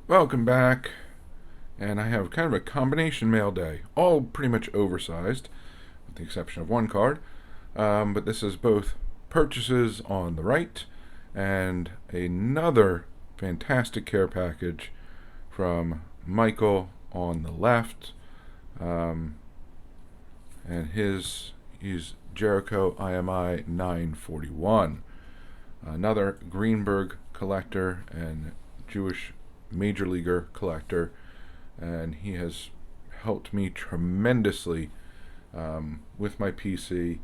Welcome back, and I have kind of a combination mail day, all pretty much oversized, with the exception of one card. But this is both purchases on the right and another fantastic care package from Michael on the left. Um, and he's Jericho IMI 941, another Greenberg collector and Jewish major leaguer collector, and he has helped me tremendously with my PC,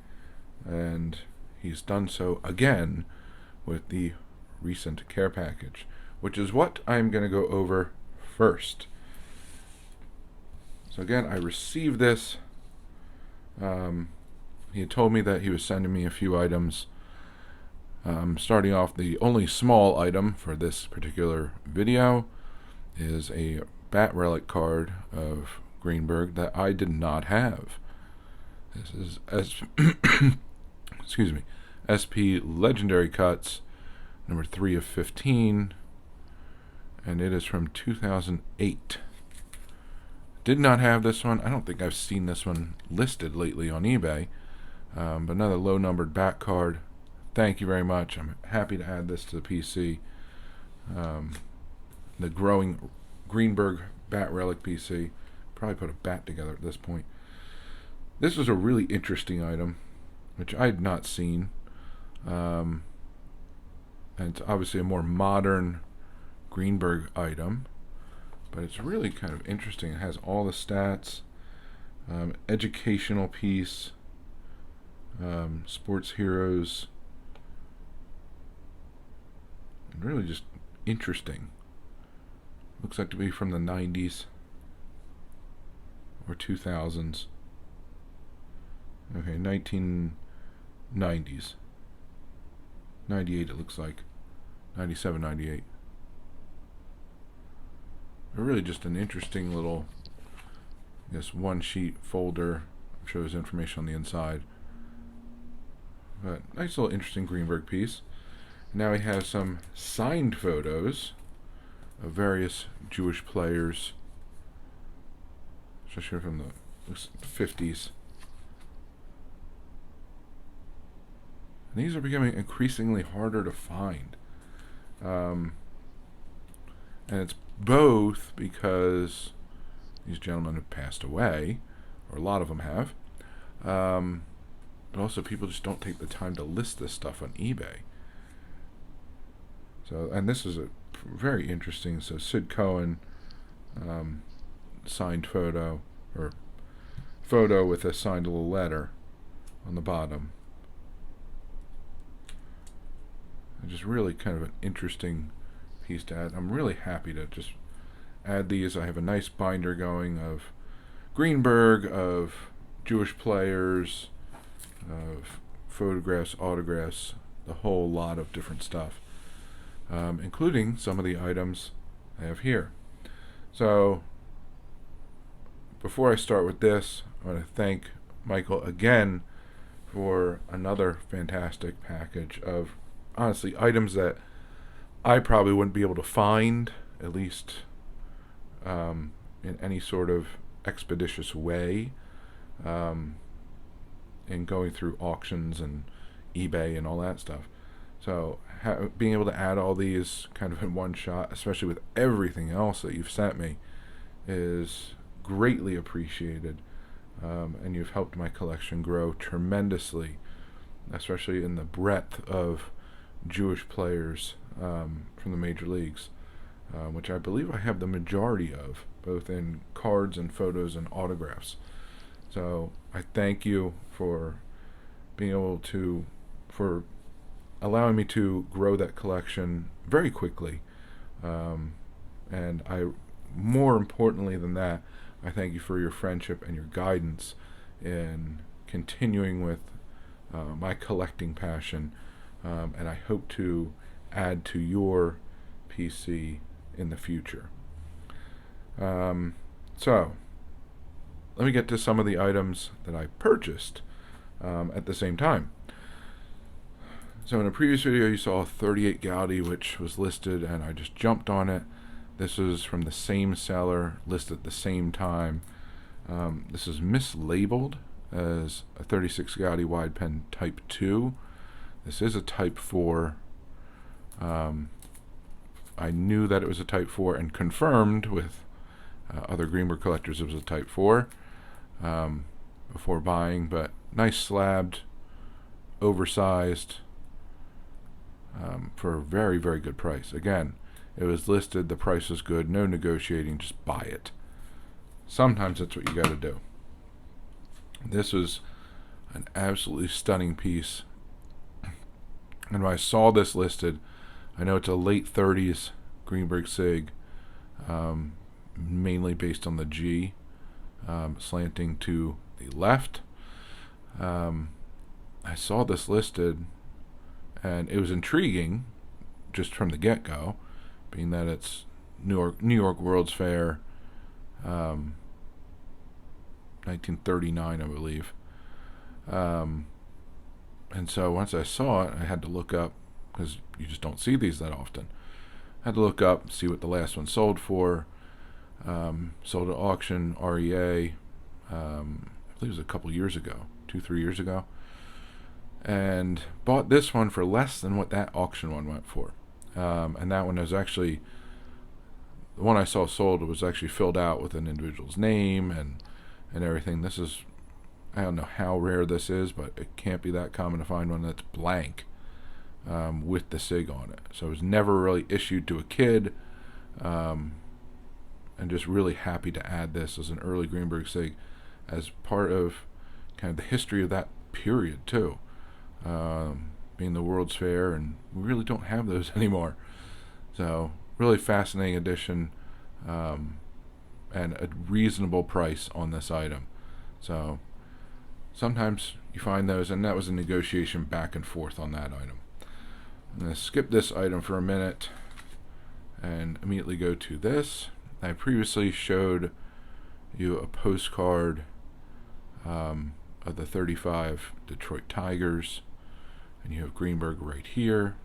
and he's done so again with the recent care package, which is what I'm going to go over first. So again, I received this. He had told me that he was sending me a few items. Starting off, the only small item for this particular video is a Bat Relic card of Greenberg that I did not have. This is excuse me, SP Legendary Cuts, number 3 of 15, and it is from 2008. Did not have this one. I don't think I've seen this one listed lately on eBay, but another low-numbered bat card. Thank you very much. I'm happy to add this to the PC. The growing Greenberg Bat Relic PC. Probably put a bat together at this point. This was a really interesting item, which I had not seen. And it's obviously a more modern Greenberg item, but it's really kind of interesting. It has all the stats, educational piece, sports heroes, and really just interesting. Looks like to be from the 90s or 2000s. Okay, 1990s. 98 it looks like. 97, 98. Really just an interesting little, I guess, one-sheet folder. Shows information on the inside. But nice little interesting Greenberg piece. Now we have some signed photos of various Jewish players, especially from the 50s. And these are becoming increasingly harder to find. And it's both because these gentlemen have passed away, or a lot of them have, but also people just don't take the time to list this stuff on eBay. So, and this is a very interesting. So Sid Cohen, signed photo, or photo with a signed little letter on the bottom. And just really kind of an interesting piece to add. I'm really happy to just add these. I have a nice binder going of Greenberg, of Jewish players, of photographs, autographs, the whole lot of different stuff, including some of the items I have here. So before I start with this, I want to thank Michael again for another fantastic package of, honestly, items that I probably wouldn't be able to find, at least in any sort of expeditious way, in going through auctions and eBay and all that stuff. So being able to add all these kind of in one shot, especially with everything else that you've sent me, is greatly appreciated. And you've helped my collection grow tremendously, especially in the breadth of Jewish players from the major leagues, which I believe I have the majority of, both in cards and photos and autographs. So I thank you for being able to, for allowing me to grow that collection very quickly. And more importantly than that, I thank you for your friendship and your guidance in continuing with my collecting passion. And I hope to add to your PC in the future. So, let me get to some of the items that I purchased at the same time. So in a previous video you saw 38 Gaudi, which was listed, and I just jumped on it. This is from the same seller, listed at the same time. This is mislabeled as a 36 Gotti wide pen Type 2. This is a Type 4. I knew that it was a Type 4 and confirmed with other Greenberg collectors it was a Type 4 before buying, but nice slabbed, oversized, for a very, very good price. Again, it was listed, the price was good, no negotiating, just buy it. Sometimes that's what you got to do. This was an absolutely stunning piece. And when I saw this listed, I know it's a late 30s Greenberg Sig, mainly based on the G, slanting to the left. I saw this listed, and it was intriguing just from the get-go, being that it's New York World's Fair, 1939, I believe. And so once I saw it, I had to look up, because you just don't see these that often. I had to look up, see what the last one sold for. Sold at auction, REA, I believe it was a couple years ago, 2-3 years ago. And bought this one for less than what that auction one went for. And that one was actually, the one I saw sold was actually filled out with an individual's name and everything. This is, I don't know how rare this is, but it can't be that common to find one that's blank with the SIG on it. So it was never really issued to a kid, and just really happy to add this as an early Greenberg SIG as part of kind of the history of that period too, being the World's Fair, and we really don't have those anymore. So really fascinating addition, and a reasonable price on this item. So sometimes you find those, and that was a negotiation back and forth on that item. I'm going to skip this item for a minute and immediately go to this. I previously showed you a postcard of the 35 Detroit Tigers, and you have Greenberg right here.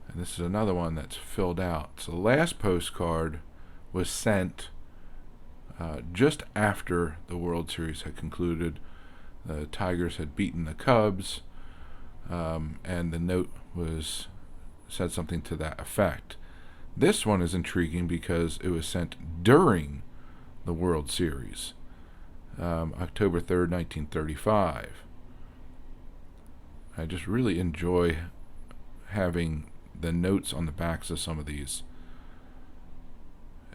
And this is another one that's filled out. So the last postcard was sent just after the World Series had concluded. The Tigers had beaten the Cubs, and the note said something to that effect. This one is intriguing because it was sent during the World Series, October 3rd, 1935. I just really enjoy having the notes on the backs of some of these,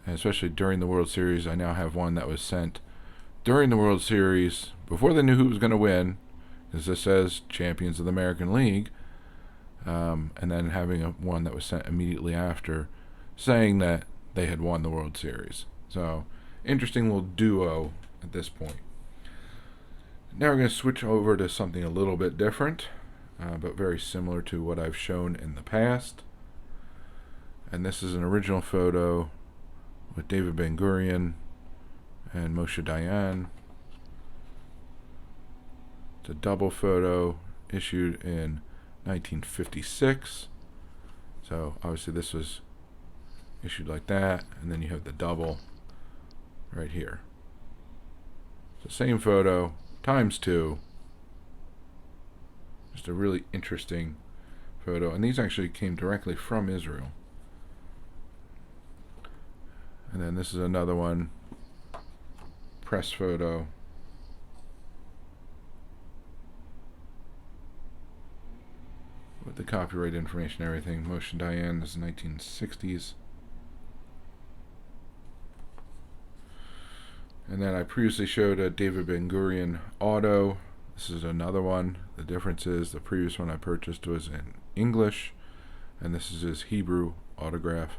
and especially during the World Series. I now have one that was sent during the World Series, before they knew who was going to win, because this says Champions of the American League, and then having one that was sent immediately after, saying that they had won the World Series. So, interesting little duo at this point. Now we're going to switch over to something a little bit different, but very similar to what I've shown in the past. And this is an original photo with David Ben-Gurion and Moshe Dayan. It's a double photo issued in 1956. So obviously this was issued like that, and then you have the double right here. So same photo times two. Just a really interesting photo, and these actually came directly from Israel. And then this is another one, press photo. With the copyright information and everything. Moshe Dayan, this is 1960s. And then I previously showed a David Ben-Gurion auto. This is another one. The difference is the previous one I purchased was in English, and this is his Hebrew autograph.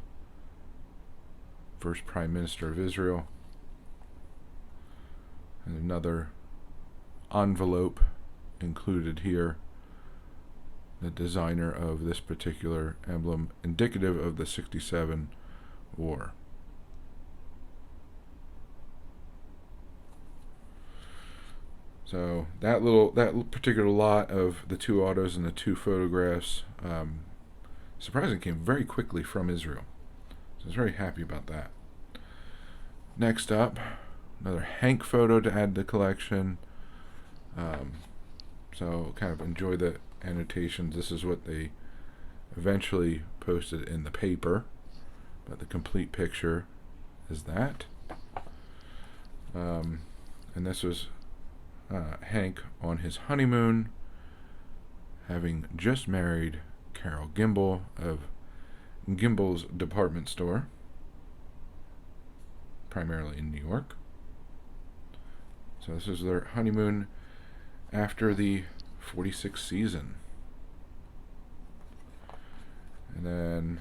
First Prime Minister of Israel. And another envelope included here. The designer of this particular emblem, indicative of the '67 war. So that particular lot of the two autos and the two photographs, surprisingly, came very quickly from Israel. So I was very happy about that. Next up, another Hank photo to add to the collection. So kind of enjoy the annotations. This is what they eventually posted in the paper, but the complete picture is that. And this was Hank on his honeymoon, having just married Carol Gimbel of Gimbel's Department Store, primarily in New York. So this is their honeymoon after the 46th season. And then,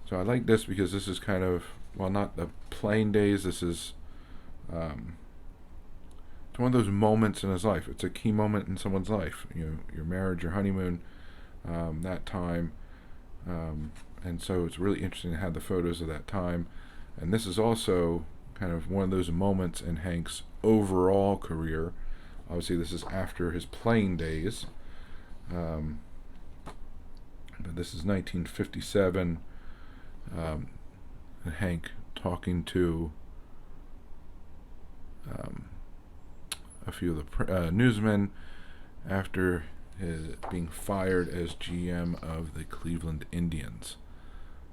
so I like this because this is kind of, well, not the playing days, this is it's one of those moments in his life. It's a key moment in someone's life. You know, your marriage, your honeymoon, that time. And so it's really interesting to have the photos of that time. And this is also kind of one of those moments in Hank's overall career. Obviously, this is after his playing days. But this is 1957. And Hank talking to a few of the newsmen after his being fired as GM of the Cleveland Indians.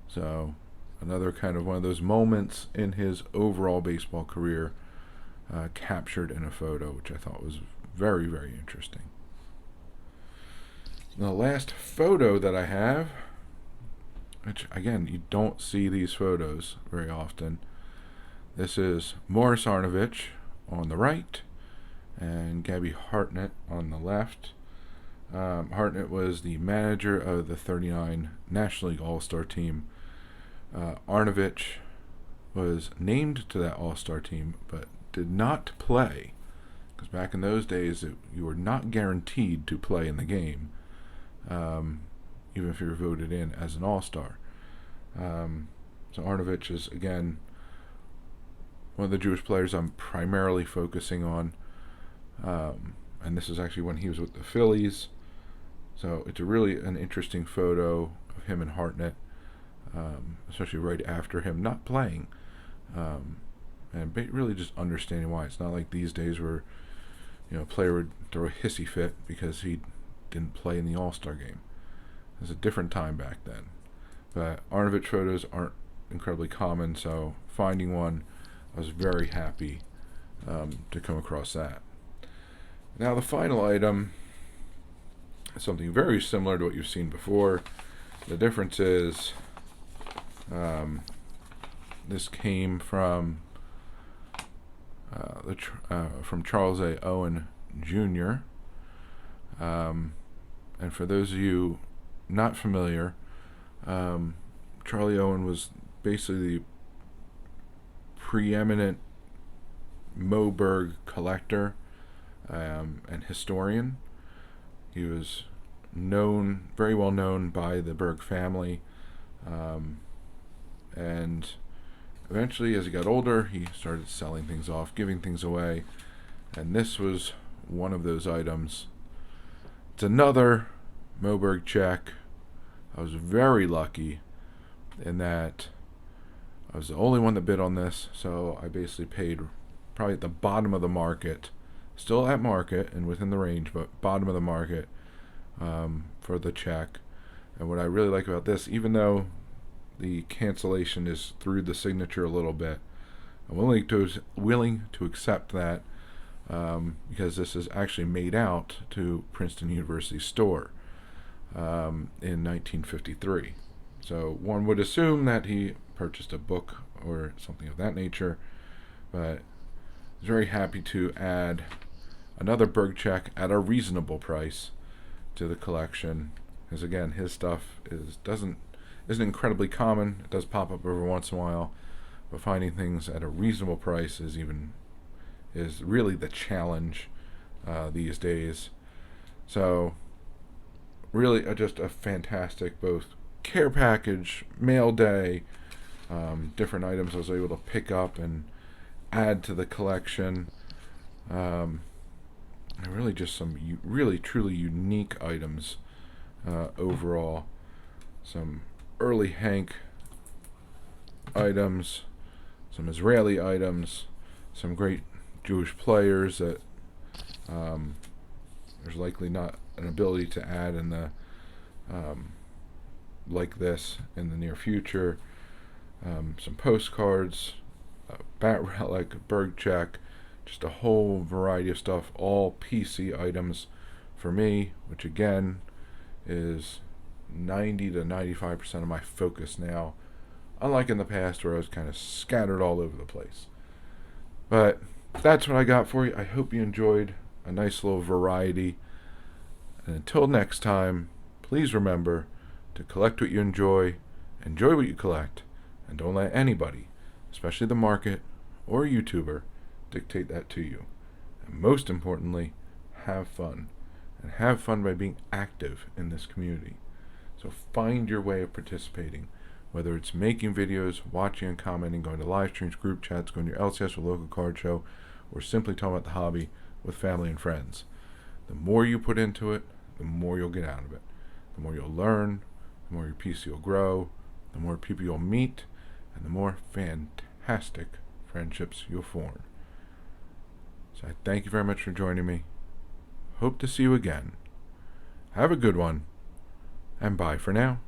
So another kind of one of those moments in his overall baseball career captured in a photo, which I thought was very, very interesting. The last photo that I have, which again, you don't see these photos very often. This is Morris Arnovich on the right and Gabby Hartnett on the left. Hartnett was the manager of the 39 National League All-Star team. Arnovich was named to that All-Star team, but did not play. Because back in those days, you were not guaranteed to play in the game, even if you were voted in as an All-Star. So Arnovich is, again, one of the Jewish players I'm primarily focusing on. And this is actually when he was with the Phillies. So it's really an interesting photo of him and Hartnett, especially right after him not playing. And really just understanding why. It's not like these days where, you know, a player would throw a hissy fit because he didn't play in the All-Star game. It was a different time back then. But Arnovich photos aren't incredibly common, so finding one, I was very happy to come across that. Now the final item is something very similar to what you've seen before. The difference is this came from Charles A. Owen Jr. And for those of you not familiar, Charlie Owen was basically the preeminent Moberg collector and historian. He was very well known by the Berg family, and eventually, as he got older, he started selling things off, giving things away, and this was one of those items. It's another Moberg check. I was very lucky in that I was the only one that bid on this, so I basically paid probably at the bottom of the market, still at market and within the range, but bottom of the market for the check. And what I really like about this, even though the cancellation is through the signature a little bit, I'm willing to accept that because this is actually made out to Princeton University store in 1953. So one would assume that he purchased a book or something of that nature, but I was very happy to add another Berg check at a reasonable price to the collection, because again, his stuff isn't incredibly common. It does pop up every once in a while, but finding things at a reasonable price is really the challenge these days. So really just a fantastic both care package, mail day, different items I was able to pick up and add to the collection, and really just some really truly unique items overall. Some early Hank items, some Israeli items, some great Jewish players that there's likely not an ability to add in the like this in the near future. Some postcards, bat relic, Berg check, just a whole variety of stuff, all PC items for me, which again is 90 to 95% of my focus now, unlike in the past where I was kind of scattered all over the place. But that's what I got for you. I hope you enjoyed a nice little variety. And until next time, please remember to collect what you enjoy what you collect, and don't let anybody, especially the market or a YouTuber, dictate that to you. And most importantly, have fun. And have fun by being active in this community. So find your way of participating, whether it's making videos, watching and commenting, going to live streams, group chats, going to your LCS or local card show, or simply talking about the hobby with family and friends. The more you put into it, the more you'll get out of it. The more you'll learn, the more your PC will grow, the more people you'll meet, and the more fantastic friendships you'll form. So I thank you very much for joining me. Hope to see you again. Have a good one, and bye for now.